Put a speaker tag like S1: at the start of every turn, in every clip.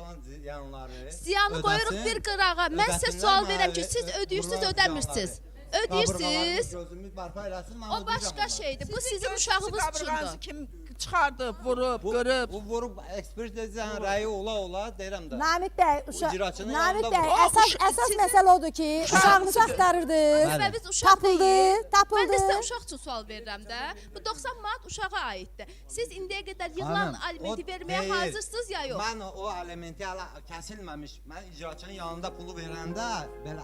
S1: olan ziyanları
S2: Ziyanı qoyuruq bir qırağa. Mən sizə sual verəm ki, siz ödəyirsiniz, ödəmirsiniz. Ödəyirsiniz. O başqa şeydir. Bu sizin uşağınız üçündür.
S3: Kim çıxardıb, vurub, qırıb.
S1: Bu vurub ekspertizənin rəyi ola deyirəm də.
S4: Namiq bəy,
S1: icraçının
S4: Namiq
S1: yanında
S4: bəy,
S1: vurub.
S4: əsas məsələ odur ki, uşağınızı axtarırdınız.
S2: Və biz uşaq deyil. Mən
S4: Tapıldı.
S2: də sizə uşaq üçün sual verirəm də. Bu 90 manat uşağa aiddir. Siz indiyə qədər yığılan alimenti verməyə hazırsınız ya yox?
S1: Mən o alimenti hələ kəsilməmiş. Mən icraçının yanında pulu verəndə belə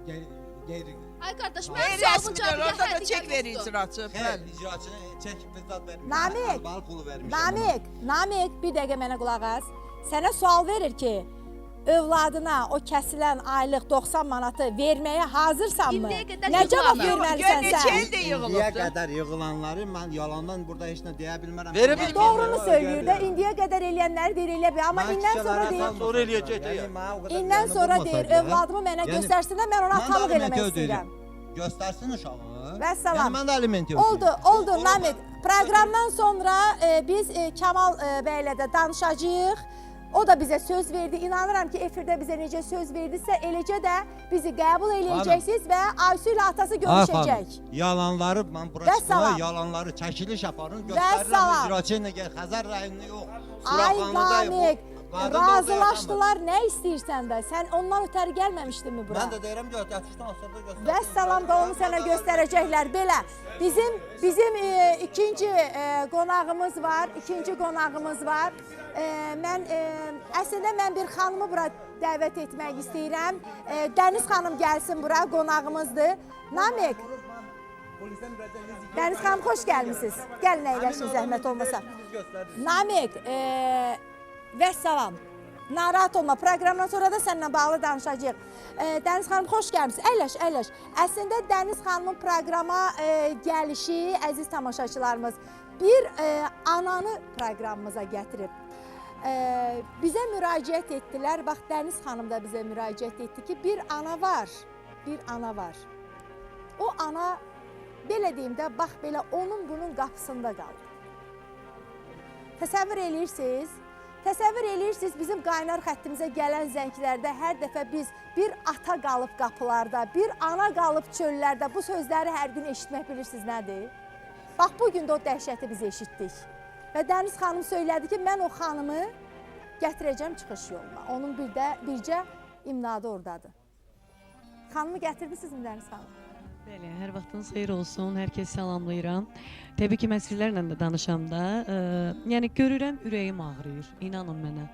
S1: qeyri
S2: Ay qardaş, mən sualın cavabı
S3: Orada da
S2: hədiyyə
S3: çek verir
S2: yoxdur.
S3: icraçı.
S1: xeyr, icraçının çək fəzad vermir.
S4: Namiq,
S1: Bal pulu vermiş.
S4: Namiq, bir dəqiqə mənə qulaq as. Sənə sual verir ki, övladına o kəsilən aylıq 90 manatı verməyə hazırsanmı?
S2: İndiyə qədər
S4: Nə cavab
S2: yığılanlar.
S4: verməlisən
S3: Neçə
S4: sən?
S3: ildə
S1: İndiyə
S3: yığılıbdı?
S1: qədər yığılanları mən yalandan burada heç nə deyə bilmərəm.
S5: Verib-
S4: Doğrunu söylüyor da, indiyə qədər eləyənləri deyir elə bir, amma indən sonra deyir,
S5: Sonra eləyəcək də ya.
S4: indən sonra deyir, övladımı mənə göstərsinlər, mən ona atalıq eləmək istəyirəm.
S1: Göstərsin uşağı.
S4: Vəssalam.
S1: Yəni mən də alimenti ödəyirəm.
S4: Oldu, Namiq. Proqramdan sonra biz Kamal bəylə də danışacağıq. O da bizə söz verdi. İnanıram ki, efirdə bizə necə söz verdisə, eləcə də bizi qəbul eləyəcəksiniz və Aysu ilə atası görüşəcək.
S1: Yalanları mən
S4: Vəssalam.
S1: burası yalanları çəkiliş yaparım,
S4: Vəssalam.
S1: göstərirəm icraçı ilə gəl Xəzər rayonunda yox.
S4: Ay
S1: Suraxanıdayım.
S4: Namiq,
S1: Qadın da orada
S4: razılaşdılar, nə istəyirsən də? Sən ondan ötəri gəlməmişdinmi bura?
S1: Mən də deyirəm göstərişdən sonra göstər.
S4: Vəssalam da onu sənə göstərəcəklər. Belə, bizim ikinci qonağımız var. Əslində mən bir xanımı bura dəvət etmək istəyirəm. Dəniz xanım gəlsin bura, qonağımızdır. Namiq, Dəniz xanım xoş gəlmisiniz. Gəlin əyləşin zəhmət olmasa. Namiq, vəssalam. Narahat olma, proqramdan sonra da səninlə bağlı danışacağıq. Dəniz xanım, xoş gəlmişsiniz. Əyləş. Əslində, Dəniz xanımın proqrama gəlişi, əziz tamaşaçılarımız, bir ananı proqramımıza gətirib. Bizə müraciət etdilər, bax, Dəniz xanım da bizə müraciət etdi ki, bir ana var. O ana, belə deyim də, bax, belə onun bunun qapısında qalır. Təsəvvür eləyirsiniz, bizim qaynar xəttimizə gələn zənglərdə hər dəfə biz bir ata qalıb qapılarda, bir ana qalıb çöllərdə bu sözləri hər gün eşitmək bilirsiniz nədir? Bax, bugün də o dəhşəti biz eşitdik. Və Dəniz xanım söylədi ki, mən o xanımı gətirəcəm çıxış yoluna. Onun bircə imdadı oradadır. Xanımı gətirdisinizmi Dəniz xanım?
S6: Bəli, hər vaxtınız xeyir olsun, hər kəs salamlayıram. Təbii ki, mən sizlərlə də danışamda, yəni görürəm, ürəyim ağrıyır, inanın mənə.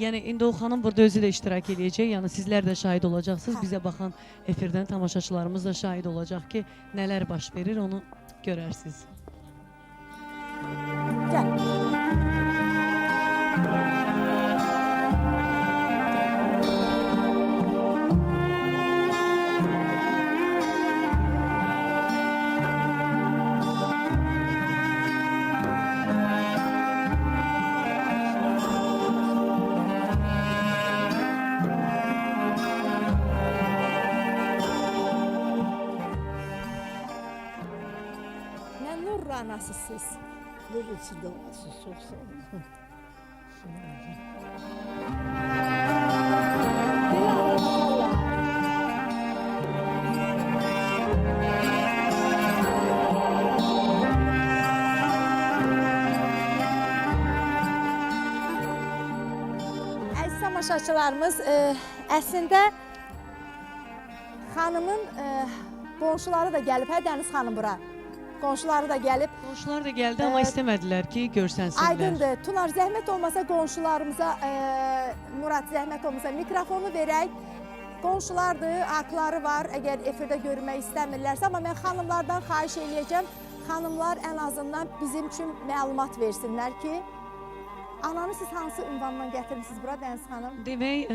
S6: Yəni, indi o xanım burada özü də iştirak edəcək, yəni sizlər də şahid olacaqsınız, bizə baxan efirdən tamaşaçılarımız da şahid olacaq ki, nələr baş verir, onu görərsiniz.
S4: Gəl. Nə nurlu anasısınız.
S7: Böyle içinde olması çok sağ olun.
S4: Əziz tamaşaçılarımız, əslində xanımın qonşuları da gəlib, hə Dəniz xanım bura? Qonşuları da gəlib.
S6: Qonşular da gəldi, amma istəmədilər ki, görsənsinlər.
S4: Aydındır. Tunar, zəhmət olmasa qonşularımıza, Murad, zəhmət olmasa mikrofonu verək. Qonşulardır, haqları var, əgər efirdə görmək istəmirlərsə, amma mən xanımlardan xahiş eləyəcəm. Xanımlar ən azından bizim üçün məlumat versinlər ki, ananı siz hansı ünvandan gətirmişsiniz bura, Dəniz xanım?
S6: Demək,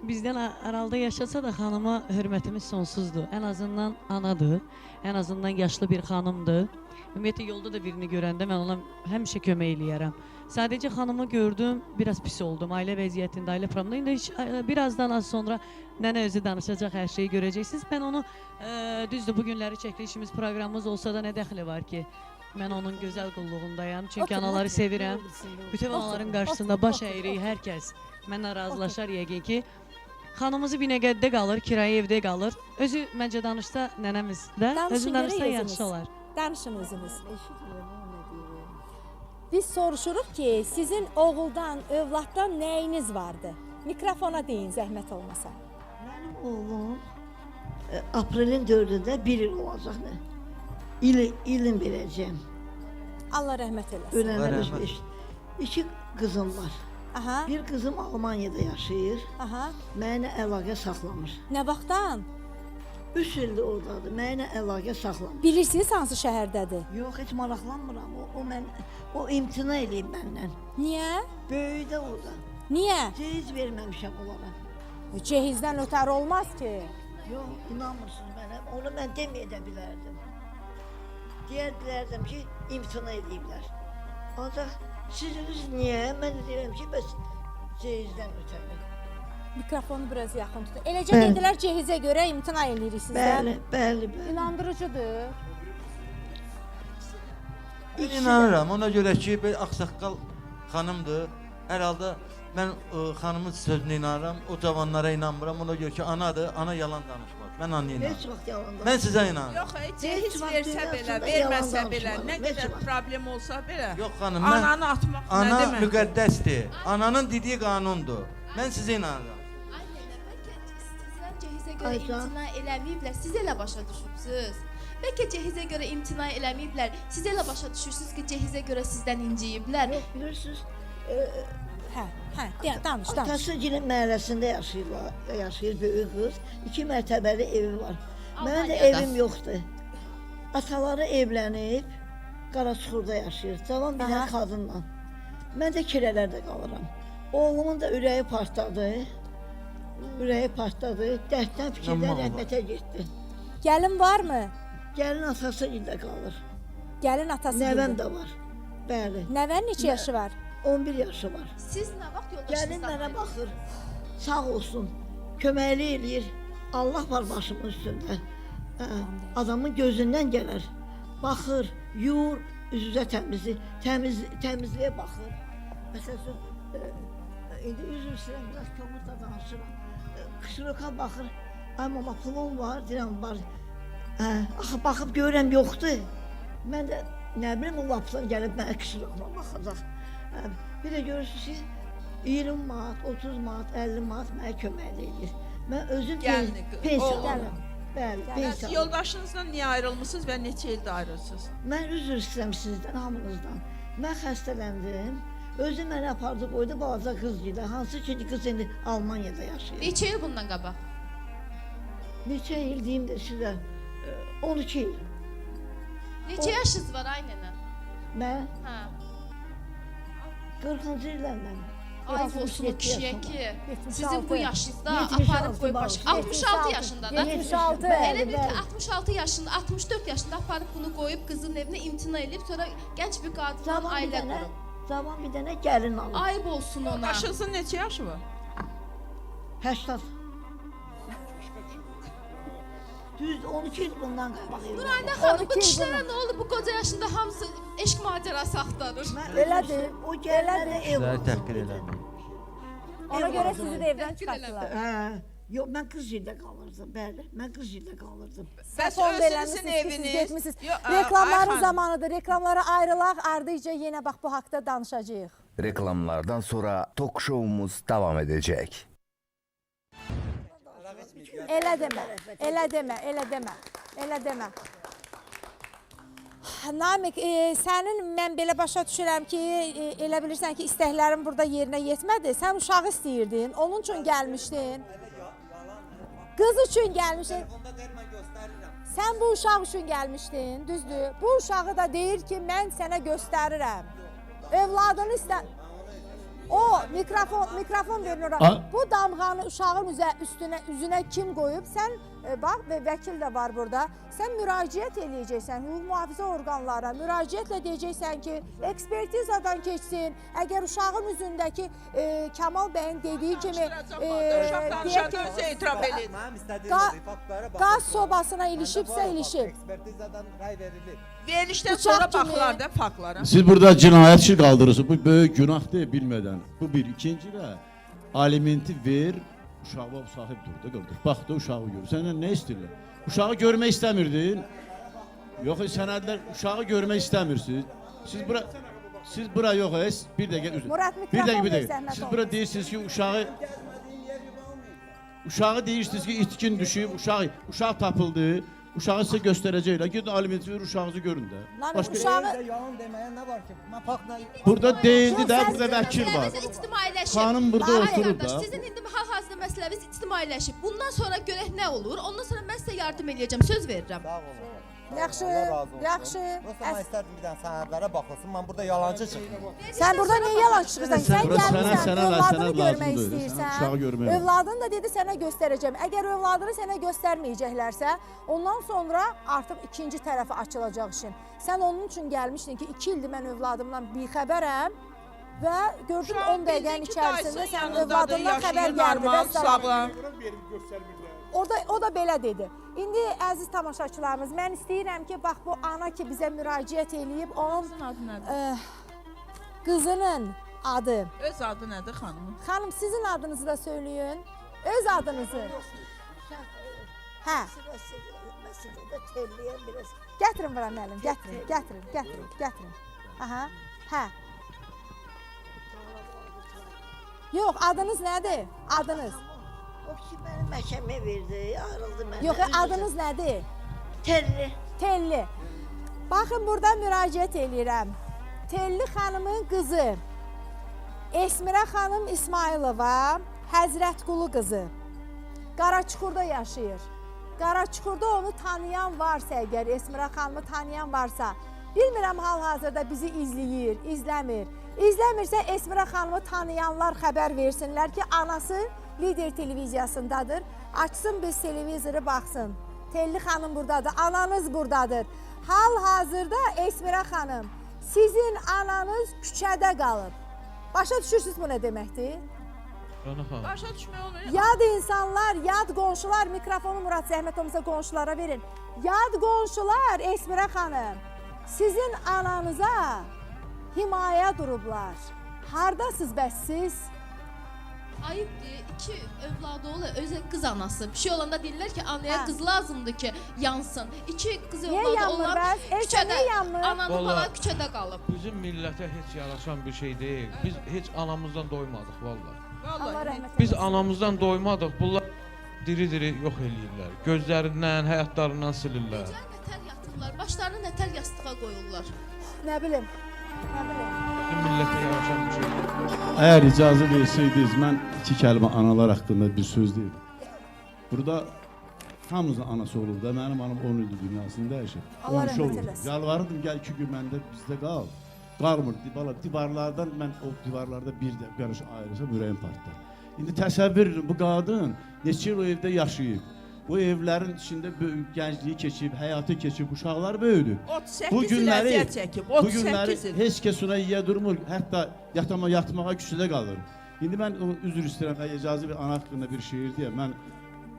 S6: bizdən aralda yaşasa da xanıma hörmətimiz sonsuzdur. Ən azından anadır, ən azından yaşlı bir xanımdır. Ümumiyyətlə, yolda da birini görəndə mən ona həmişə kömək eləyərəm. Sadəcə xanımı gördüm, biraz pis oldum. Ailə vəziyyətində, ailə problemində. İndi birazdan az sonra nənə özü danışacaq, hər şeyi görəcəksiniz. Mən onu, düzdür, bu günləri çəkilişimiz, proqramımız olsa da nə dəxli var ki? Mən onun gözəl qulluğundayam. Çünki anaları sevirəm. Bütün anaların qarşısında baş əyirik, hər kəs. Mənlə razılaşar yəqin ki. Xanımızı Binəqədidə qalır, kirayə evdə qalır. Özü məncə danışsa nənəmiz də,
S4: Danışın
S6: özü
S4: görək
S6: danışsa
S4: özünüz.
S6: yaxşı olar.
S4: Danışın özünüz.
S7: Eşitmirəm, o nə deyir.
S4: Biz soruşuruq ki, sizin oğuldan, övladdan nəyiniz vardı? Mikrofona deyin zəhmət olmasa.
S7: Mənim oğlum aprelin 4-də 1 il olacaq. İlin verəcəyim.
S4: Allah rəhmət eləsin.
S7: Öyrənilmiş 5. 2 qızım var.
S4: Aha,
S7: Bir qızım Almaniyada yaşayır.
S4: aha.
S7: Mənə əlaqə saxlamır.
S4: Nə vaxtdan?
S7: 3 ildir ordadır. Mənə əlaqə saxlamır.
S4: Bilirsiniz hansı şəhərdədir?
S7: Yox, heç maraqlanmıram. O imtina eləyib məndən.
S4: Niyə?
S7: Böyükdə orada.
S4: Niyə?
S7: Cehiz verməmişəm onlara.
S4: Cehizdən ötəri olmaz ki.
S7: Yox, inanmırsınız mənə. Onu mən deməyə də bilərdim. Bilərdim ki, imtina ediblər. Ancaq siz niyə? Mən də deyirəm ki, bəs cehizdən ötəri.
S4: Mikrofonu biraz yaxın tutun. Eləcə
S7: Bəli.
S4: dedilər cehizə görə imtina eləyirik sizdən.
S7: Bəli, bəli, bəli.
S4: İnandırıcıdır.
S5: Mən inanıram, ona görə ki, belə ağsaqqal xanımdır. Hər halda mən xanımın sözünə inanıram, o cavanlara inanmıram. Ona görə ki, anadır, ana yalan danışmaz. Mən anaya
S7: Heç
S5: inanıram.
S7: vaxt yalan
S5: Mən sizə inanıram.
S3: Yox, cehiz
S7: Heç vaxt
S3: versə belə,
S7: dünyasında
S3: verməsə
S7: yalan
S3: belə,
S7: danışmadım,
S3: nə
S7: heç
S3: qədər
S7: vaxt.
S3: problem olsa belə.
S5: Yox xanım, mən
S3: Ananı atmaq nə
S5: ana
S3: deməkdir?
S5: müqəddəsdir. Ananın dediyi qanundur. Mən sizə inanıram.
S2: Ay nənə, bəlkə sizdən cehizə görə
S7: Aycan.
S2: imtina eləməyiblər, siz elə başa düşübsüz. Bəlkə cehizə görə imtina eləməyiblər, siz elə başa düşürsüz ki, cehizə görə sizdən inciyiblər.
S7: Yox, bilirsiniz,
S4: Hə, danış, danış.
S7: Atasıgilin məhəlləsində yaşayır böyük qız. 2 mərtəbəli evi var. Mənim də
S2: Almaniyada.
S7: evim yoxdur. Ataları evlənib Qaraçuxurda yaşayır. Cavan bir dənə
S4: Aha.
S7: qadınla. Mən də kirələrdə qalıram. Oğlumun da ürəyi partladı. Ürəyi partladı. Dərddən fikirdən
S5: Aman Allah.
S7: rəhmətə getdi.
S4: Gəlin varmı?
S7: Gəlin atası ildə qalır.
S4: Gəlin atası
S7: Nəvəm
S4: geldi.
S7: də var. Bəli.
S4: Nəvən neçə yaşı var?
S7: 11 yaşı var.
S2: Siz nə vaxt
S7: Gəlin
S2: yoldaşınızdan
S7: mənə
S2: ayrıldınız?
S7: baxır. Sağ olsun. Köməkli eləyir. Allah var başımın üstündə. Adamın gözündən gələr. Baxır, yuyur, üzə təmizliyə baxır. Məsələn, indi üzr istəyirəm, biraz komut da danışıram. Kışırıqa baxır. Ay mama pulun var, deyirəm var. Axı baxıb görürəm yoxdur. Mən də nə bilim o lapdan gəlib mənə kışırıqla baxacaq. Bir də görürsünüz ki, 20 manat, 30 manat, 50 manat mənə kömək edir. Mən özüm
S3: Gəlini,
S7: pensiya
S3: oğlunu.
S7: alıram. Bəli,
S3: Bəs
S7: pensiya alıram.
S3: yoldaşınızdan niyə ayrılmısınız və neçə ildə ayrılsınız?
S7: Mən üzr istəyirəm sizdən, hamınızdan. Mən xəstələndim. Özü məni apardı, qoydu balaca qız gidə. Hansı ki, qız indi Almaniyada yaşayır.
S2: Neçə il bundan qabaq?
S7: Neçə il deyim də sizə? 12 il.
S2: Neçə yaşınız var ay nənə?
S7: Mən
S2: Hə.
S7: 40-cı illərdən.
S2: Ay olsun o kişiyə ki, sizin bu
S4: 76.
S2: yaşınızda
S7: 76
S2: aparıb qoyub
S7: var.
S2: başqa 66 yaşında da.
S4: 76.
S2: Elə bil ki 66 yaşında, 64 yaşında aparıb bunu qoyub qızın evinə imtina edib, sonra gənc bir qadınla
S7: Cavan bir
S2: ailə
S7: dənə,
S2: qurub.
S7: cavan bir dənə gəlin alıb.
S2: Ayıb olsun ona.
S3: Yoldaşınızın neçə yaşı var?
S7: 80. Düz 12 il bundan qabaq evləndim.
S2: Nurayna xanım, bu
S4: 12 il
S2: kişilərə nə oldu? Bu qoca yaşında hamısı eşq macərası axtarır.
S4: Elədir.
S7: O gələnə ev
S5: Sizləri
S7: aldı.
S5: təhqir eləmir.
S4: Ona görə sizi də evdən çıxartdılar.
S7: Hə, yox mən qız ildə qalırdım, bəli. Mən qız ildə qalırdım.
S3: Bəs
S4: Son
S3: özünüzün
S4: verəmisiniz ki, siz
S3: eviniz?
S4: getmisiniz.
S3: Yox,
S4: Reklamların
S3: Ayxan,
S4: zamanıdır. Reklamlara ayrılaq, ardıca yenə bax bu haqda danışacağıq.
S8: Reklamlardan sonra tok showumuz devam edecek.
S4: Elə demə, elə demə, elə demə, elə demə. Namik, sənin mən belə başa düşürəm ki, elə bilirsən ki, istəklərin burada yerinə yetmədi. Sən uşağı istəyirdin, onun üçün gəlmişdin. Qız üçün gəlmişdin.
S1: Onda deyir mən göstərirəm.
S4: Sən bu uşaq üçün gəlmişdin, düzdür? Bu uşağı da deyir ki, mən sənə göstərirəm. Övladını istə... O, mikrofon verin ora. Bu damğanı uşağın üzünə kim qoyub? Sən, bax, vəkil də var burada. Sən müraciət eləyəcəksən, hüquq mühafizə orqanlara, müraciətlə deyəcəksən ki, ekspertizadan keçsin. Əgər uşağın üzündəki Kamal bəyin dediyi kimi...
S3: Uşaq danışanda özü etiraf edin.
S1: Mənim istədiyim faktlara baxın.
S4: Qaz sobasına ilişibsə ilişib.
S1: Ekspertizadan rəy verilir.
S3: Verilişdən
S4: Bıçaq
S3: sonra
S4: kimi.
S3: baxılar da faktlara.
S9: Siz burada cinayət işi qaldırırsınız. Bu böyük günahdır bilmədən. Bu bir. İkinci də alimenti ver, uşağa sahib durdu, gördük. Baxdı, uşağı görür. Səndən nə istəyirlər? Uşağı görmək istəmirdin? Yox, sənədlər uşağı görmək istəmirsiniz. Siz bura yox, bir dəqiqə üzr.
S4: Murad,
S9: Bir dəqiqə,
S4: mikrofon
S9: bir
S4: ver
S9: dəqiqə.
S4: zəhmət
S9: Siz bura deyirsiniz ki, uşağı deyirsiniz ki, itkin düşüb, uşaq tapıldı. Uşağı sizə göstərəcəklər. Gidin alimenti ver, uşağınızı görün də.
S4: Namiq, uşağı...
S1: Yalan deməyə nə var ki? Mən faktla
S9: Burada deyildi də,
S4: Yox,
S9: burada vəkil var.
S2: Məsələmiz ictimailəşib.
S9: Xanım burada
S2: Ay,
S9: oturub
S2: qardaş,
S9: da.
S2: Sizin indi hal-hazırda məsələniz ictimailəşib. Bundan sonra görək nə olur? Ondan sonra mən sizə yardım eləyəcəm, söz verirəm.
S1: sağ olun.
S4: Yaxşı,
S1: Allah razı olsun.
S4: yaxşı.
S1: Yoxsa mən istərdim bir dənə sənədlərə baxılsın. Mən burada yalancı çıxdım.
S4: Sən burada niyə yalan çıxırsan? Sən gəlmirsən,
S9: sənə
S4: övladını
S9: lazım
S4: görmək
S9: deyil, sənə uşağı
S4: istəyirsən.
S9: görmək lazım.
S4: Övladını da dedi sənə göstərəcəm. Əgər övladını sənə göstərməyəcəklərsə, ondan sonra artıq ikinci tərəfi açılacaq işin. Sən onun üçün gəlmişdin ki, 2 ildir mən övladımdan bixəbərəm və gördüm 10 dəqiqənin içərisində sən övladından xəbər gəldi və
S3: sağlam.
S4: O da belə dedi. İndi əziz tamaşaçılarımız, mən istəyirəm ki, bax bu ana ki bizə müraciət eləyib, onun
S3: Adı nədir?
S4: qızının adı.
S3: Öz adı nədir xanımın?
S4: Xanım, sizin adınızı da söyləyin. Öz adınızı. Hə. Gətirin bura müəllim, gətirin. Aha, hə. Yox, adınız nədir? Adınız.
S7: O ki məni məhkəməyə verdi, ayrıldı məndən.
S4: Yox, adınız nədir?
S7: Telli.
S4: Telli. Baxın, burada müraciət eləyirəm. Telli xanımın qızı, Esmirə xanım İsmailova, Həzrətqulu qızı. Qaraçuxurda yaşayır. Qaraçuxurda onu tanıyan varsa əgər, Esmirə xanımı tanıyan varsa, bilmirəm hal-hazırda bizi izləyir, izləmir. İzləmirsə Esmirə xanımı tanıyanlar xəbər versinlər ki, anası Lider televiziyasındadır. Açsın biz televizoru baxsın. Telli xanım buradadır, ananız buradadır. Hal-hazırda Esmirə xanım, sizin ananız küçədə qalıb. Başa düşürsünüz bu nə deməkdir?
S3: Başa düşmək olmur.
S4: Yad insanlar, yad qonşular, mikrofonu Murad zəhmət olmasa qonşulara verin. Yad qonşular, Esmirə xanım, sizin ananıza himayə durublar. Hardasınız bəs siz?
S2: Ayıbdır, 2 övladı olur, özü qız anası. Bir şey olanda deyirlər ki, anaya
S4: Hə.
S2: qız lazımdır ki, yansın. 2 qız
S4: Niyə
S2: övladı
S4: yanmır
S2: olan
S4: bəs? Elçə, niyə yanmır?
S2: ananın
S10: Vallahi-
S2: falan küçədə qalıb.
S10: Bizim millətə heç yaraşan bir şey deyil. Biz heç anamızdan doymadıq vallahi.
S4: Allah
S3: Vallahi.
S4: rəhmət
S10: Biz
S4: eləsin.
S10: anamızdan doymadıq. Bunlar diri-diri yox eləyirlər. Gözlərindən, həyatlarından silirlər.
S2: Necə nətər yatırlar, başlarını nətər yastığa qoyurlar.
S4: Nə bilim.
S10: Bizim millətə yaraşan bir şey deyil.
S9: Əgər icazə versəydiniz, mən 2 kəlmə analar haqqında bir söz deyim. Burada hamımızın anası olub da, mənim anam 10 ildir dünyasında yaşır.
S4: Allah
S9: Qonşu
S4: rəhmət
S9: olub.
S4: eləsin.
S9: Yalvarırdım, gəl 2 gün məndə bizdə qal. Qalmır, valla divarlardan, mən o divarlarda bir də qarış ayrılsam ürəyim partlar. İndi təsəvvür edin, bu qadın neçə il o evdə yaşayıb. Bu evlərin içində böyük gəncliyi keçib, həyatı keçib, uşaqlar böyüdü.
S3: 38 il əziyyət çəkib.
S9: Bu günləri
S3: 38 il.
S9: heç kəs ona yiyə durmur, hətta yatmağa küçədə qalır. İndi mən üzr istəyirəm, əgər icazə ver, ana haqqında bir şeir deyə, mən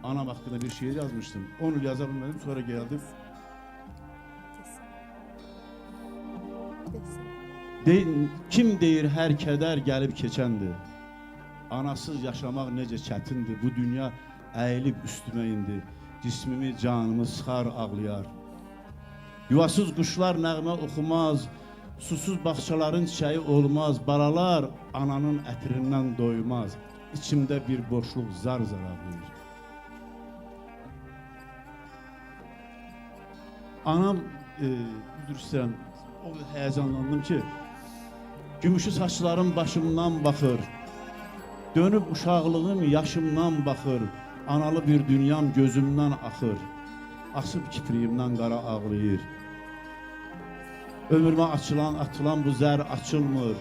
S9: anam haqqında bir şeir yazmışdım. 10 il yaza bilmədim, sonra gəldim. Kim deyir hər kədər gəlib keçəndir. Anasız yaşamaq necə çətindir. Bu dünya əyilib üstümə indi. Cismimi, canımı sıxar, ağlayar. Yuvasız quşlar nəğmə oxumaz. Susuz bağçaların çiçəyi olmaz. Balalar ananın ətirindən doymaz. İçimdə bir boşluq zar-zar ağlayır. Anam, üzr istəyirəm, o həyəcanlandım ki, gümüşü saçlarım başımdan baxır. Dönüb uşaqlığım yaşımdan baxır. Analı bir dünyam gözümdən axır. Asıb kipriyimdən qara ağlayır. Ömrümə atılan bu zər açılmır.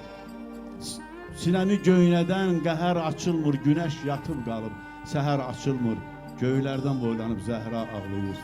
S9: Sinəmi göynədən qəhər açılmır. Günəş yatıb qalıb, səhər açılmır. Göylərdən boylanıb Zəhra ağlayır.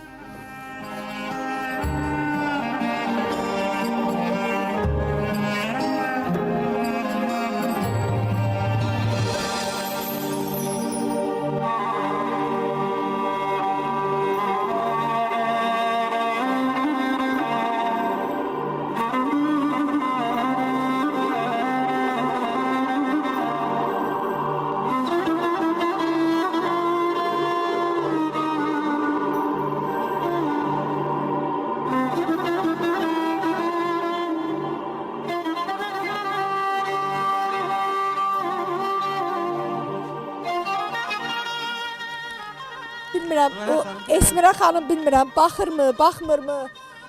S4: bilmirəm, o Esmira xanım bilmirəm, baxırmı, baxmırmı?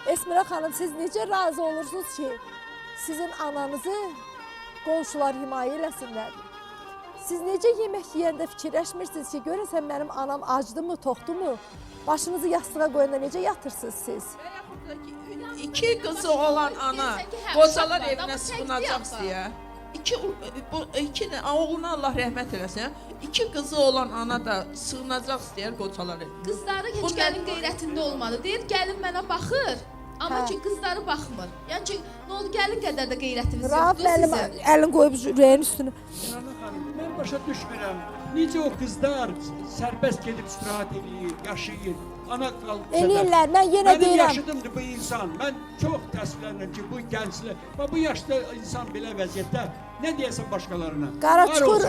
S4: Esmira xanım, siz necə razı olursunuz ki, sizin ananızı qonşular himayə eləsinlər? Siz necə yemək yeyəndə fikirləşmirsiniz ki, görəsən mənim anam acdımı, toxdumı? Başınızı yastığa qoyanda necə yatırsınız siz?
S3: İki qızı olan ana qocalar evinə sığınacaq deyə. İki oğluna Allah rəhmət eləsin. İki qızı olan ana da sığınacaq deyər qocalar evinə.
S2: Qızları heç gəlin qeyrətində olmadı. Deyir, gəlin mənə baxır. Amma ki qızları baxmır. Yəni ki, nə oldu, gəlin qədər də qeyrətiniz yoxdur sizin.
S4: Əlin qoyub ürəyin üstünü.
S11: Mən başa düşmürəm. Necə o qızlar sərbəst gedib istirahət edir, yaşayır. Ana qalıb
S4: Eləyirlər, mən yenə
S11: Mənim
S4: deyirəm.
S11: yaşıdımdır bu insan. Mən çox təəssüflənirəm ki, bu gənclər, bu yaşda insan belə vəziyyətdə nə deyəsən başqalarına?
S4: Qaraçuxur,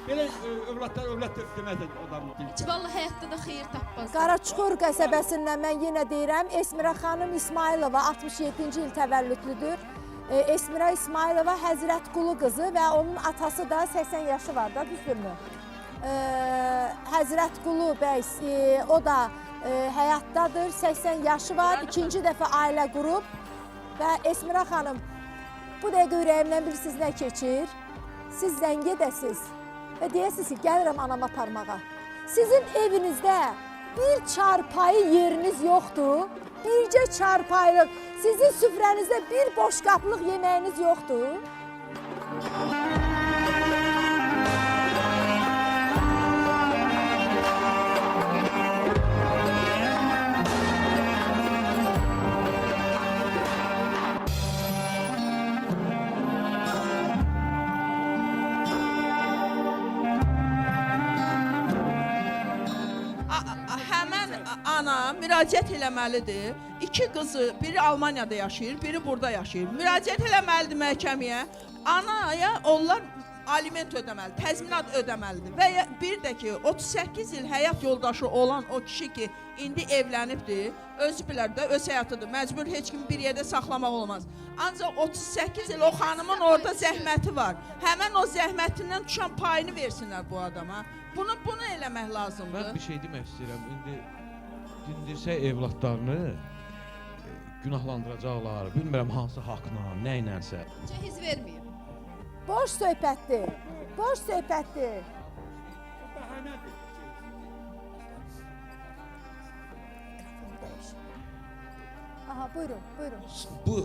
S11: belə övladlar övlad demədi adamın dili.
S2: Vallahi həyatda da xeyir tapmaz.
S4: Qaraçuxur qəsəbəsindən mən yenə deyirəm, Esmira xanım İsmailova 67-ci il təvəllüdlüdür. Esmira İsmailova Həzrətqulu qızı və onun atası da 80 yaşı var da, düzdürmü? Həzrətqulu bəy, o da həyatdadır, 80 yaşı var, ikinci dəfə ailə qurub və Esmira xanım, bu dəqiqə ürəyimdən bilirsiniz nə keçir? Siz zəng edəsiz və deyəsiniz ki, gəlirəm anama aparmağa. Sizin evinizdə bir çarpayı yeriniz yoxdur, bircə çarpayılıq, sizin süfrənizdə bir boş qaplıq yeməyiniz yoxdur.
S3: Ana müraciət eləməlidir. İki qızı, biri Almaniyada yaşayır, biri burada yaşayır. Müraciət eləməlidir məhkəməyə. Anaya onlar aliment ödəməli, təzminat ödəməlidir. Və bir də ki, 38 il həyat yoldaşı olan o kişi ki, indi evlənibdir, özü bilər də öz həyatıdır. Məcbur heç kimi bir yerdə saxlamaq olmaz. Ancaq 38 il o xanımın orada zəhməti var. Həmən o zəhmətindən düşən payını versinlər bu adama. Bunu eləmək lazımdır.
S10: Mən bir şey demək istəyirəm. İndi dindirsə evladlarını günahlandıracaqlar. Bilmirəm hansı haqla, nə ilənsə.
S2: Cehiz verməyib.
S4: Boş söhbətdir. Boş söhbətdir. Aha, buyurun, buyurun.
S10: Bu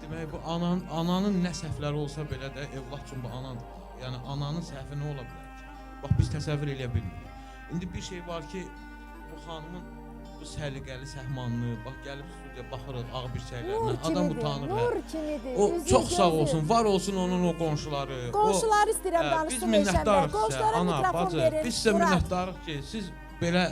S10: demək bu ananın nə səhvləri olsa belə də evlad üçün bu yəni ananın səhvi nə ola bilər ki? Bax biz təsəvvür eləyə bilmirik. İndi bir şey var ki, bu xanımın bu səliqəli, səhmanlı, bax gəlib studiya baxırıq ağ bir şeylərlə, adam utanır.
S4: Nur kimidir.
S10: O çox sağ olsun, var olsun onun o qonşuları.
S4: Qonşuları istəyirəm danışsın
S10: Eşənlər.
S4: Qonşulara mikrofon verin.
S10: Biz sizə minnətdarıq ki, siz belə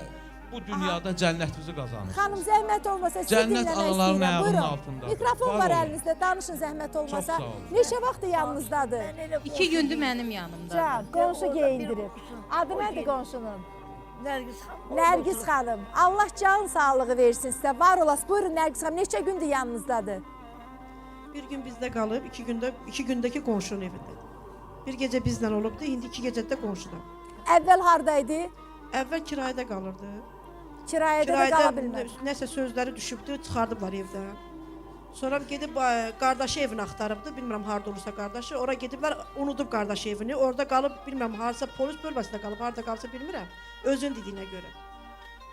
S10: bu dünyada cənnətinizi qazanırsınız.
S4: Xanım zəhmət olmasa sizi
S10: Cənnət
S4: dinləmək
S10: anaların
S4: istəyirəm.
S10: ayağının
S4: Buyurun.
S10: altında.
S4: Mikrofon var əlinizdə, danışın zəhmət olmasa.
S10: Çox sağ olun.
S4: Neçə vaxtdır yanınızdadır?
S12: 2 gündür mənim yanımda.
S4: Can, qonşu geyindirib. Adı nədir qonşunun? Nərgiz xanım. Allah can sağlığı versin sizə. Var olasın. Buyurun Nərgiz xanım. Neçə gündür yanınızdadır?
S13: Bir gün bizdə qalıb, iki gündəki qonşunun evində. Bir gecə bizlə olubdu, indi 2 gecədə qonşuda.
S4: Əvvəl hardaydı?
S13: Əvvəl kirayədə qalırdı.
S4: Kirayədə də qala bilmir.
S13: Nəsə sözləri düşübdü, çıxardıblar evdən. Sonra gedib qardaşı evini axtarıbdı, bilmirəm harda olursa qardaşı. Ora gediblər, unudub qardaşı evini. Orada qalıb, bilmirəm harasa polis bölməsində qalıb, harda qalsa bilmirəm. Özün dediyinə görə.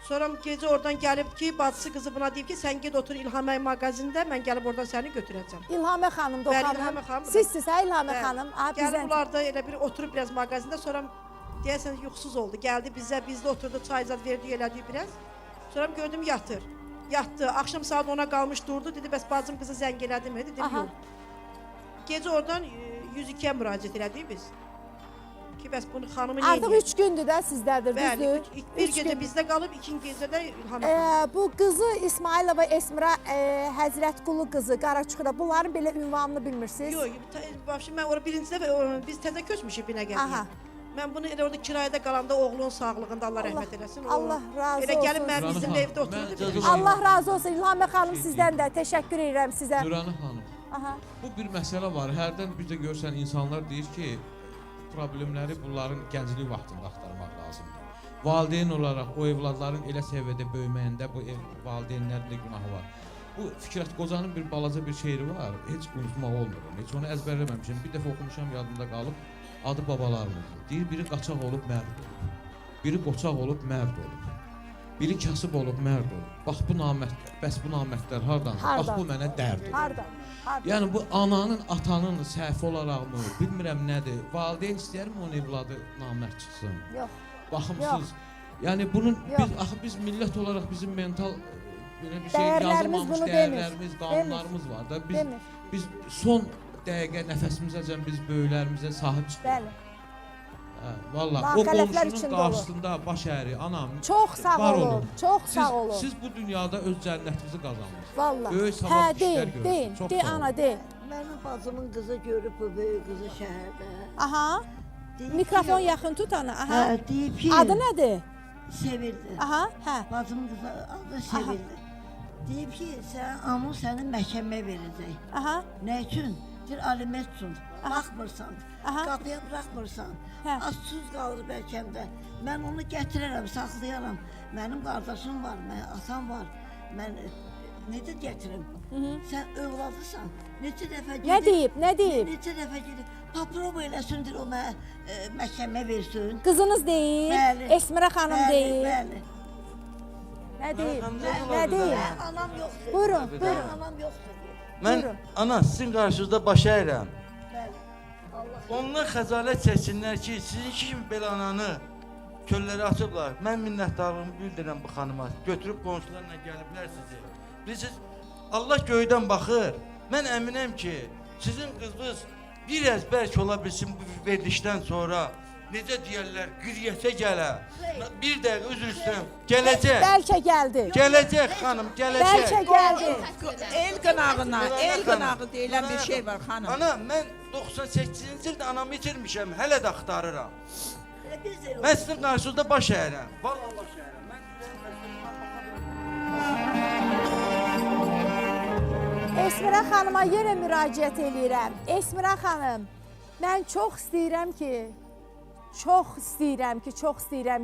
S13: Sonra gecə oradan gəlib ki, bacısı qızı buna deyib ki, sən get otur İlhamə mağazində, mən gəlib oradan səni götürəcəm.
S4: İlhamə xanımdır o xanım. Sizsiz hə İlhamə xanım?
S13: Gəlib bunlar da elə bir oturub biraz mağazində, sonra deyəsən yuxusuz oldu. Gəldi bizdə oturdu, çay zad verdi, elədi biraz. Sonra gördüm yatır. Yatdı. Axşam saat 10-a qalmış durdu. Dedi bəs bacım qızı zəng elədi mi? Dedim yox. Gecə oradan 102-yə müraciət elədik biz. Ki bəs bunu xanımı nə
S4: Artıq 3 gündür də sizdədir, düzdür?
S13: Bir gecə bizdə qalıb, ikinci gecədə İlhamə.
S4: Bu qızı İsmailova Esmira Həzrətqulu qızı Qaraçuxura. Bunların belə ünvanını bilmirsiniz?
S13: Yox, mən ora birincidə biz təzə köçmüşük Binəqədiyə. Mən bunu elə orada kirayədə qalanda oğlun sağlığında Allah rəhmət eləsin.
S4: Allah razı olsun.
S13: Elə gəlib mənim bizim evdə oturdu.
S4: Allah razı olsun. İlhamə xanım sizdən də təşəkkür edirəm sizə.
S10: Nurani xanım, bu bir məsələ var. Hərdən bir də görsən insanlar deyir ki, problemləri bunların gənclik vaxtında axtarmaq lazımdır. valideyn olaraq o evladların elə səviyyədə böyüməyində bu valideynlərin də günahı var. Bu Fikrət Qocanın bir balaca bir şeiri var, heç unutmaq olmur. Heç onu əzbərləməmişəm. Bir dəfə oxumuşam, yadımda qalıb. Adı babalarımızdır. Deyir, biri qaçaq olub mərd olub. Biri qoçaq olub mərd olub. Biri kasıb olub mərd olub. Bax bu namərdlər, bəs bu namərdlər hardan? Bax bu mənə dərd olub.
S4: Hardan?
S10: Yəni bu ananın, atanın səhvi olaraqmı, bilmirəm nədir. Valideyn istəyərmi onun evladı namərd çıxsın?
S4: Yox.
S10: Baxımsız. Yəni bunun biz millət olaraq bizim mental belə bir şey
S4: Dəyərlərimiz
S10: yazılmamış
S4: bunu
S10: dəyərlərimiz,
S4: demir.
S10: qanunlarımız var da biz son dəqiqə nəfəsimizəcən biz böyüklərimizə sahib çıxırıq.
S4: Bəli.
S10: Valla o
S4: Xələtlər
S10: qonşunun
S4: içində
S10: qarşısında baş əri, anam
S4: Çox sağ
S10: var
S4: olun, çox sağ olun.
S10: Siz bu dünyada öz cənnətinizi qazanmışsınız.
S4: Valla.
S10: Böyük
S4: Hə,
S10: savab işlər
S4: deyin,
S10: görürsünüz. Çox
S4: deyin,
S10: sağ olun.
S4: ana, deyin.
S7: Mənim bacımın qızı görüb bu böyük qızı şəhərdə.
S4: Aha,
S7: Deyib
S4: mikrofon
S7: ki,
S4: yaxın tut ana, aha.
S7: Hə, deyib ki,
S4: Adı nədir?
S7: sevirdi.
S4: Aha, hə.
S7: Bacımın qızı adı sevirdi. Deyib ki, anın səni məhkəməyə verəcək.
S4: Aha.
S7: Nə üçün? Bir aliment üçün. Baxmırsan, qapıya buraxmırsan. Az-suz qalır bəlkə də. Mən onu gətirərəm, saxlayaram. Mənim qardaşım var, mənim atam var. Mən necə gətirim? Sən övladısan. Neçə dəfə gedib...
S4: Nə deyib, nə deyib?
S7: Neçə dəfə gedib. Paprova eləsindir o məhkəmə versin.
S4: Qızınız deyil,
S7: Bəli.
S4: Esmirə xanım deyil.
S7: Bəli.
S4: Nə deyib, nə deyib?
S7: Anam yoxdur.
S4: Buyurun, buyurun.
S7: Anam yoxdur.
S5: Mən ana sizin qarşınızda baş əyirəm.
S7: Bəli.
S5: Onlar xəcalət çəksinlər ki, sizin kimi belə ananı köllərə açıblar. Mən minnətdarlığımı bildirirəm bu xanıma. Götürüb qonşularla gəliblər sizi. Bilirsiniz, Allah göydən baxır. Mən əminəm ki, sizin qızınız bir əzbərk ola bilsin bu verilişdən sonra. Necə deyərlər, qüriyyətə gələ. Bir dəqiqə üzr istəyirəm. Gələcək.
S4: Bəlkə gəldi.
S5: Gələcək xanım, gələcək.
S4: Bəlkə gəldi.
S3: El qınağına, el qınağı deyilən bir şey var xanım.
S5: Ana, mən 98-ci ildə anamı itirmişəm, hələ də axtarıram. Mən sizin qarşınızda baş əyirəm. Vallahi baş əyirəm.
S4: Esmirə xanıma yenə müraciət eləyirəm. Esmirə xanım, mən çox istəyirəm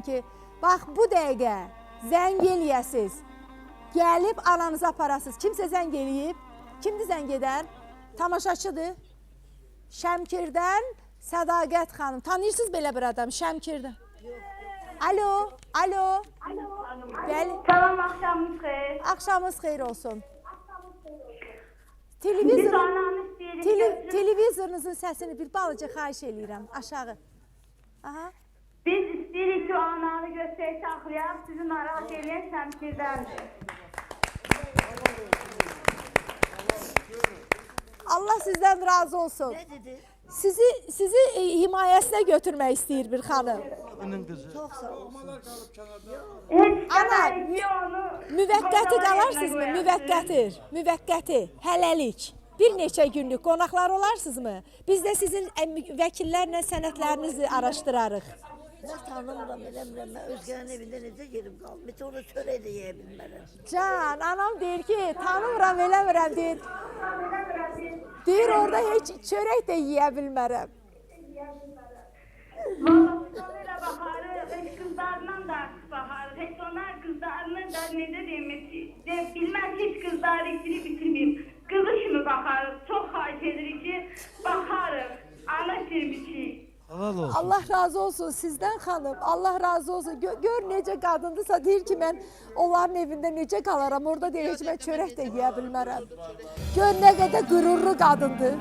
S4: ki, bax bu dəqiqə zəng eləyəsiz, gəlib ananızı aparasız. Kimsə zəng eləyib, kimdir zəng edən? Tamaşaçıdır. Şəmkirdən Sədaqət xanım. Tanıyırsınız belə bir adam Şəmkirdən? Alo, alo. Bəli.
S14: Salam, axşamınız xeyir.
S4: Axşamınız xeyir olsun. Televizorunuzun səsini bir balaca xahiş eləyirəm, aşağı. Aha.
S14: Biz istəyirik ki, o ananı göstərək saxlayaq, sizi narahat eləyən Şəmkirdəndir.
S4: Allah sizdən razı olsun.
S7: Nə dedi?
S4: Sizi himayəsinə götürmək istəyir bir xanım.
S7: Çox sağ olsun.
S4: Ana, müvəqqəti qalarsınızmı? Müvəqqəti, hələlik. Bir neçə günlük qonaqlar olarsınızmı? Biz də sizin vəkillərlə sənədlərinizi araşdırarıq.
S7: Mən tanımıram, eləmirəm. Mən özgənin evində necə gedib qalım? Bir onu çörək də yeyə bilmərəm.
S4: Can, anam deyir ki, tanımıram, eləmirəm deyir. Deyir, orada heç çörək də yeyə bilmərəm.
S14: Valla elə baxarıq, heç qızlarla da baxarıq. Heç onlar qızlarını da necə deyim, bilməz heç qızları bitirməyim. Qızı kimi baxarıq, çox xahiş edirik ki, baxarıq, ana kirmişik.
S4: Allah razı olsun sizdən xanım, Allah razı olsun. Gör necə qadındırsa, deyir ki, mən onların evində necə qalaram, orada deyir, heç mən çörək də yeyə bilmərəm. Gör nə qədər qürurlu qadındır.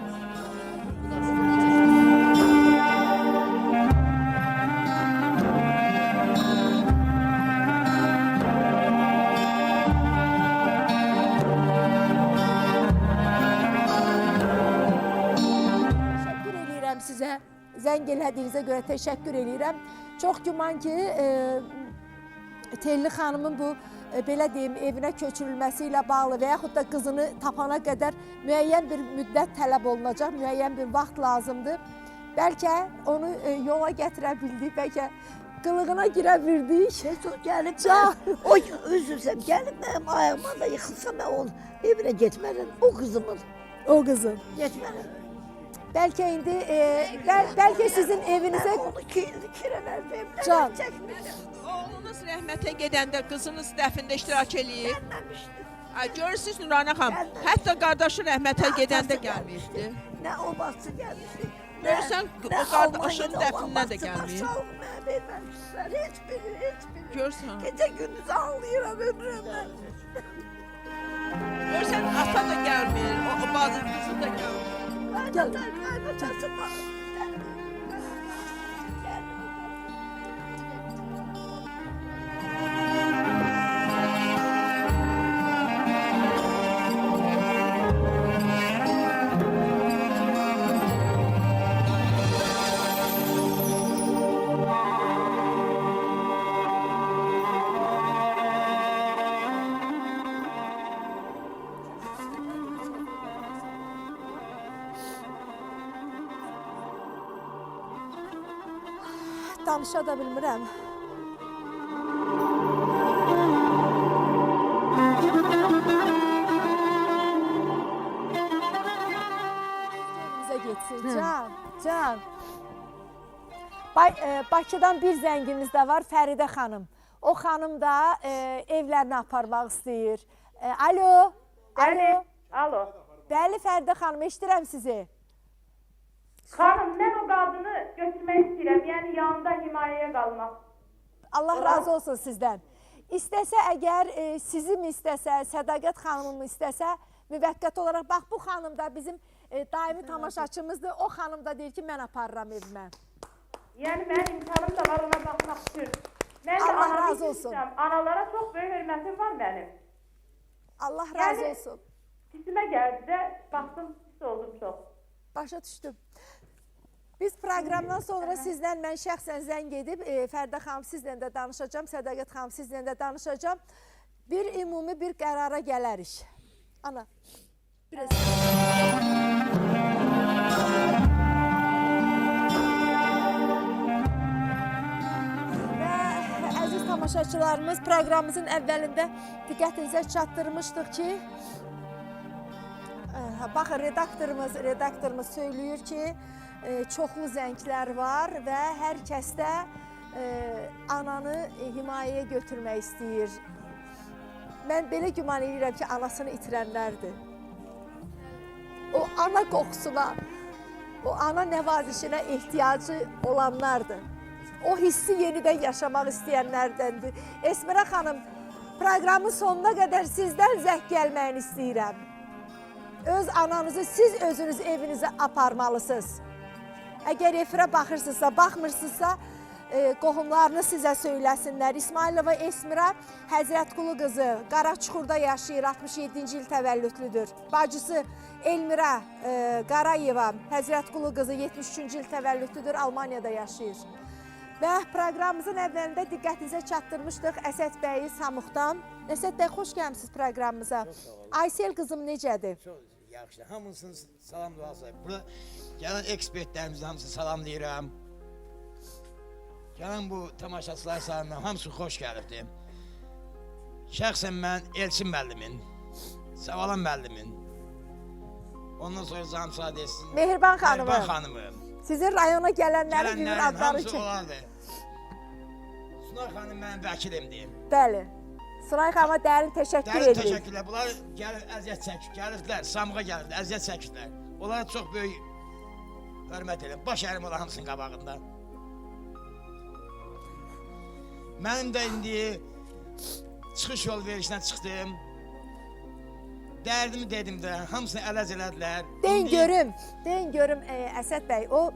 S4: Təşəkkür eləyirəm sizə. Zəng elədiyinizə görə təşəkkür eləyirəm. Çox güman ki, Telli xanımın bu, belə deyim, evinə köçürülməsi ilə bağlı və yaxud da qızını tapana qədər müəyyən bir müddət tələb olunacaq, müəyyən bir vaxt lazımdır. Bəlkə onu yola gətirə bildik, bəlkə qılığına girə bildik.
S7: Heç o gəlib, o üzülsəm, gəlib mənim ayağıma da yıxılsa mən onun evinə getmərəm, o qızımın.
S4: O qızın.
S7: Getmərəm.
S4: Bəlkə indi bəlkə sizin evinizə Can.
S3: Oğlunuz rəhmətə gedəndə qızınız dəfində iştirak eləyib. Görürsünüz Nurana xanım, hətta qardaşı rəhmətə gedəndə gəlməyibdi.
S7: Nə o vaxtı gəlmişdi.
S3: Görürsən, o qardaşın dəfindən də gəlməyib.
S7: Sağ ol, mənə verməmişlər. Heç biri.
S3: Görürsən.
S7: Gecə gündüz ağlayıram ömrümdən.
S3: Görürsən, ata da gəlmir, o bazı qızı da gəlmir.
S7: Qaynatası var.
S4: Danışa da bilmirəm. Bizə getsin. Can. Bakıdan bir zəngimiz də var, Fəridə xanım. O xanım da evlərini aparmaq istəyir. Alo.
S14: Alo.
S4: Bəli, Fəridə xanım, eşidirəm sizi.
S14: Xanım, mən o qadını götürmək istəyirəm, yəni yanında himayəyə qalmaq.
S4: Allah razı olsun sizdən. İstəsə əgər sizi mi istəsə, Sədaqət xanımı istəsə, müvəqqət olaraq, bax bu xanım da bizim daimi tamaşaçımızdır. O xanım da deyir ki, mən aparıram evimə.
S14: Yəni mənim imkanım da var, ona baxmaq istəyirəm. Mən də
S4: Allah
S14: anamı
S4: razı olsun.
S14: istəyirəm. Analara çox böyük hörmətim var mənim.
S4: Allah razı olsun.
S14: Pisimə gəldi də, baxdım, pis oldum çox.
S4: Başa düşdüm. Biz proqramdan sonra sizlə mən şəxsən zəng edib, Fərdə xanım sizlə də danışacağım, Sədaqət xanım sizlə də danışacağım. Bir ümumi bir qərara gələrik. Ana, biraz... Və əziz tamaşaçılarımız, proqramımızın əvvəlində diqqətinizə çatdırmışdıq ki, baxın, redaktorumuz söylüyor ki, çoxlu zənglər var və hər kəsdə ananı himayəyə götürmək istəyir. Mən belə güman edirəm ki, anasını itirənlərdir. O ana qoxusuna, o ana nəvazişinə ehtiyacı olanlardır. O hissi yenidən yaşamaq istəyənlərdəndir. Esmira xanım, proqramın sonuna qədər sizdən zəng gəlməyini istəyirəm. Öz ananızı siz özünüz evinizə aparmalısınız. Əgər efirə baxırsınızsa, baxmırsınızsa, qohumlarını sizə söyləsinlər. İsmailova Esmira Həzrətqulu qızı Qaraçuxurda yaşayır, 67-ci il təvəllüdlüdür. Bacısı Elmira Qarayeva Həzrətqulu qızı 73-cü il təvəllüdlüdür, Almaniyada yaşayır. Və proqramımızın əvvəlində diqqətinizə çatdırmışdıq Əsəd bəyi Samuqdan. Əsəd bəy, xoş gəlmişsiniz proqramımıza. Aysel qızım necədir?
S15: Çox yaxşı, hamısını salamlayırsınız. Burada gələn ekspertlərimizin hamısını salamlayıram. Gələn bu tamaşaçılar salamlayıram, hamısı xoş gəlibdir. Şəxsən mən Elçin müəllimin, Savalan müəllimin, ondan sonra Zamsad etsin.
S4: Mehriban xanımı.
S15: Mehriban xanımı.
S4: Sizin rayona gələnlərin bilir adları
S15: hamısı
S4: ki.
S15: olardı. Sunay xanım mənim vəkilimdir.
S4: Bəli. Sunay xanıma dərin təşəkkür
S15: Dərin
S4: edirik.
S15: təşəkkürlər. Bunlar gəlib əziyyət çəkib, gəlibdilər, Samığa gəlibdilər, əziyyət çəkibdilər. Onlara çox böyük hörmət edirəm. Baş ərim olan hamısının qabağında. Mənim də indi çıxış yol verişdən çıxdım. Dərdimi dedim də, hamısını ələz elədilər.
S4: Deyin görüm Əsəd bəy, o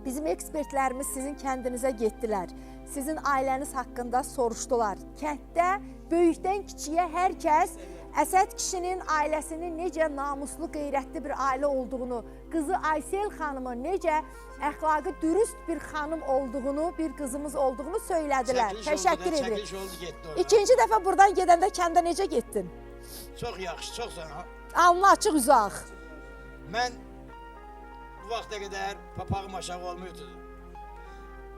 S4: bizim ekspertlərimiz sizin kəndinizə getdilər. Sizin ailəniz haqqında soruşdular. Kənddə böyükdən kiçiyə hər kəs Əsəd kişinin ailəsinin necə namuslu, qeyrətli bir ailə olduğunu, qızı Aysel xanımı necə əxlaqı dürüst bir xanım olduğunu, bir qızımız olduğunu söylədilər. Təşəkkür edirik.
S15: Çəkiliş oldu, getdi orada.
S4: İkinci dəfə buradan gedəndə kəndə necə getdin?
S15: Çox yaxşı, çox sağ.
S4: Alnı açıq uzaq.
S15: Mən bu vaxta qədər papağım aşağı olmuydu.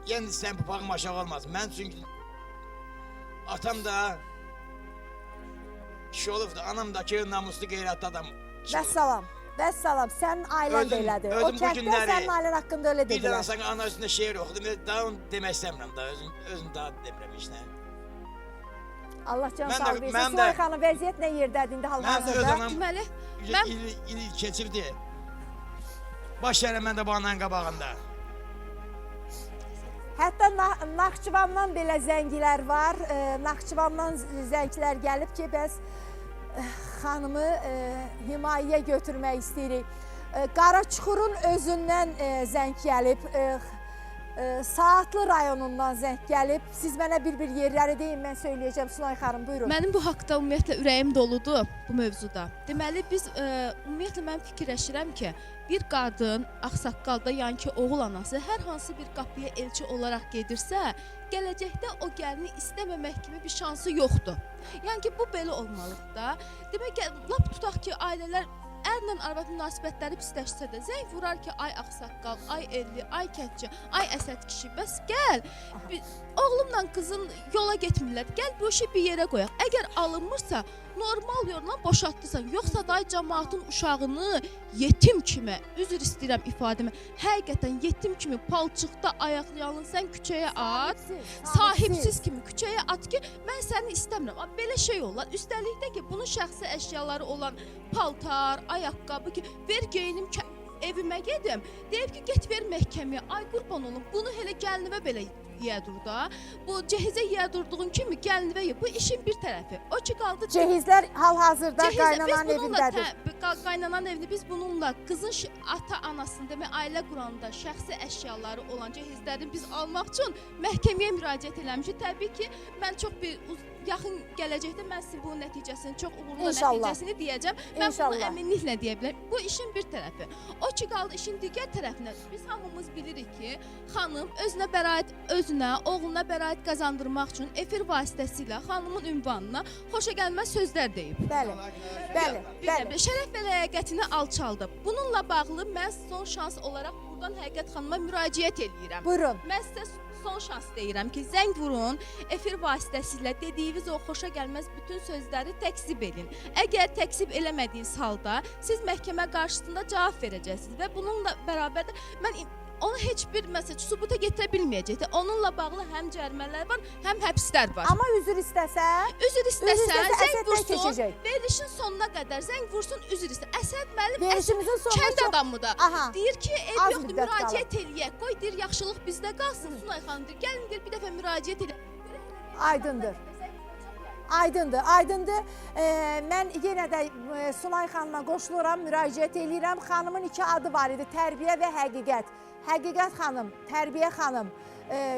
S15: Yenə istəyən papağım aşağı olmaz. Mən çünki atam da kişi olubdu, anam da ki namuslu qeyrətli adam.
S4: Vəssalam. Vəssalam, sənin ailən də elədir. O
S15: özüm bu
S4: kənddə
S15: günləri
S4: sənin ailen haqqında öyle
S15: Bir dənə
S4: dedilər.
S15: sana ana üstündə şeir oxudum. Daha onu demək istəmirəm da. Özüm daha demirəm işte.
S4: Allah can
S15: Mən də-
S4: sağlığı versin.
S15: mən də-
S4: Sulay xanım vəziyyət nə yerdədir indi
S15: Mən öz
S4: hal-hazırda?
S15: anam
S2: Deməli,
S15: il keçirdi. Baş yerəm mən də bu ananın qabağında.
S4: Hətta Naxçıvandan belə zəngilər var. Naxçıvandan zənglər gəlib ki, bəs xanımı himayəyə götürmək istəyirik. Qaraçuxurun özündən zəng gəlib. Saatlı rayonundan zəng gəlib. Siz mənə bir yerləri deyin, mən söyləyəcəm. Sulay xanım, buyurun.
S2: Mənim bu haqda ümumiyyətlə ürəyim doludur bu mövzuda. Deməli biz ümumiyyətlə mən fikirləşirəm ki, bir qadın ağsaqqalda, yəni ki, oğul anası hər hansı bir qapıya elçi olaraq gedirsə, gələcəkdə o gəlini istəməmək kimi bir şansı yoxdur. Yəni ki, bu belə olmalıdır da. Demək ki, lap tutaq ki, ailələr ərlə arvad münasibətləri pisləşsə də zəng vurar ki, ay ağsaqqal, ay elli, ay kətçi, ay əsəd kişi, bəs gəl. Oğlumla qızın yola getmirlər. Gəl bu işi bir yerə qoyaq. Əgər alınmırsa, normal yolla boşaltdırsan, yoxsa day cəmaatın uşağını yetim kimi, üzr istəyirəm ifadəmə, həqiqətən yetim kimi palçıqda ayaqlayalın, sən küçəyə at, sahibsiz kimi küçəyə at ki, mən səni istəmirəm. Belə şey olar. Üstəlik də ki, bunun şəxsi əşyaları olan paltar, ayaqqabı ki, ver geyinim evimə gedim. Deyib ki, get ver məhkəməyə. Ay qurban olum, bunu elə gəlinivə belə yedur da. Bu cehizə yedurduğun kimi gəlinivə ye. Bu işin bir tərəfi. O ki qaldı.
S4: Cehizlər hal-hazırda qaynananın evindədir.
S2: Qaynananın evini biz bununla qızın ata-anasının demək ailə quranda şəxsi əşyaları olan cehizləri biz almaq üçün məhkəməyə müraciət eləmişik. Təbii ki, mən çox bir yaxın gələcəkdə mən sizin bu nəticəsini, çox uğurlu nəticəsini deyəcəm. Mən bunu əminliklə deyə bilərəm. Bu işin bir tərəfi. O ki qaldı işin digər tərəfinə. Biz hamımız bilirik ki, xanım özünə bəraət, özünə, oğluna bəraət qazandırmaq üçün efir vasitəsilə xanımın ünvanına xoşagəlməz sözlər deyib.
S4: Bəli.
S2: Şərəf və ləyaqətini alçaldıb. Bununla bağlı mən son şans olaraq buradan Həqiqət xanıma müraciət eləyirəm.
S4: Buyurun.
S2: Mən sizə son şans deyirəm ki, zəng vurun, efir vasitəsilə dediyiniz o xoşagəlməz bütün sözləri təkzib edin. Əgər təkzib eləmədiyiniz halda siz məhkəmə qarşısında cavab verəcəksiniz və bununla bərabər də mən onu heç bir məsəl sübuta gətirə bilməyəcəkdir. Onunla bağlı həm cərimələr var, həm həbslər var.
S4: Amma üzr istəsə?
S2: Üzr istəsə, zəng vursun,
S4: keçəcək.
S2: verilişin sonuna qədər zəng vursun, üzr istə. Əsəd müəllim
S4: Verilişimizin sonuna
S2: kənd adamı da. Deyir ki, ev
S4: Az
S2: yoxdur,
S4: müddət
S2: müraciət eləyək. Qoy deyir, yaxşılıq bizdə qalsın. Sunay xanım deyir, gəlin deyir, bir dəfə müraciət eləyək.
S4: Aydındır. Mən yenə də Sunay xanıma qoşuluram, müraciət eləyirəm. Xanımın iki adı var idi, tərbiyə və həqiqət. Həqiqət xanım, tərbiyə xanım,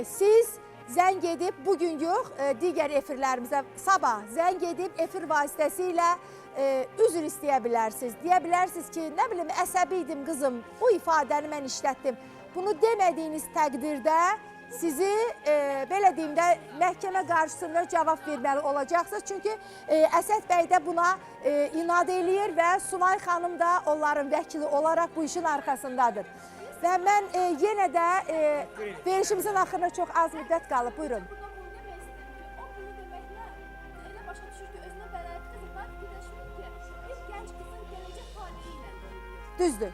S4: siz zəng edib, bugün yox, digər efirlərimizə sabah zəng edib efir vasitəsilə üzr istəyə bilərsiniz. Deyə bilərsiniz ki, nə bilim, əsəbi idim qızım, bu ifadəni mən işlətdim. Bunu demədiyiniz təqdirdə sizi, belə deyim də, məhkəmə qarşısında cavab verməli olacaqsınız. Çünki Əsəd bəy də buna inad eləyir və Sunay xanım da onların vəkili olaraq bu işin arxasındadır. Və mən yenə də verişimizin axırına çox az müddət qalıb. Buyurun.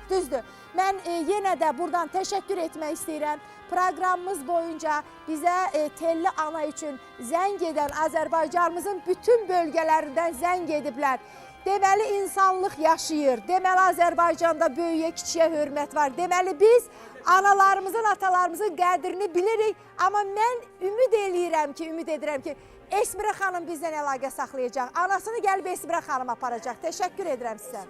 S4: Düzdür. Mən yenə də buradan təşəkkür etmək istəyirəm. Proqramımız boyunca bizə Telli Ana üçün zəng edən Azərbaycanımızın bütün bölgələrindən zəng ediblər. Deməli, insanlıq yaşayır. Deməli, Azərbaycanda böyüyə, kiçiyə hörmət var. Deməli, biz analarımızın, atalarımızın qədrini bilirik. Amma mən ümid edirəm ki, Esmirə xanım bizdən əlaqə saxlayacaq. Anasını gəlib Esmirə xanım aparacaq. Təşəkkür edirəm sizə.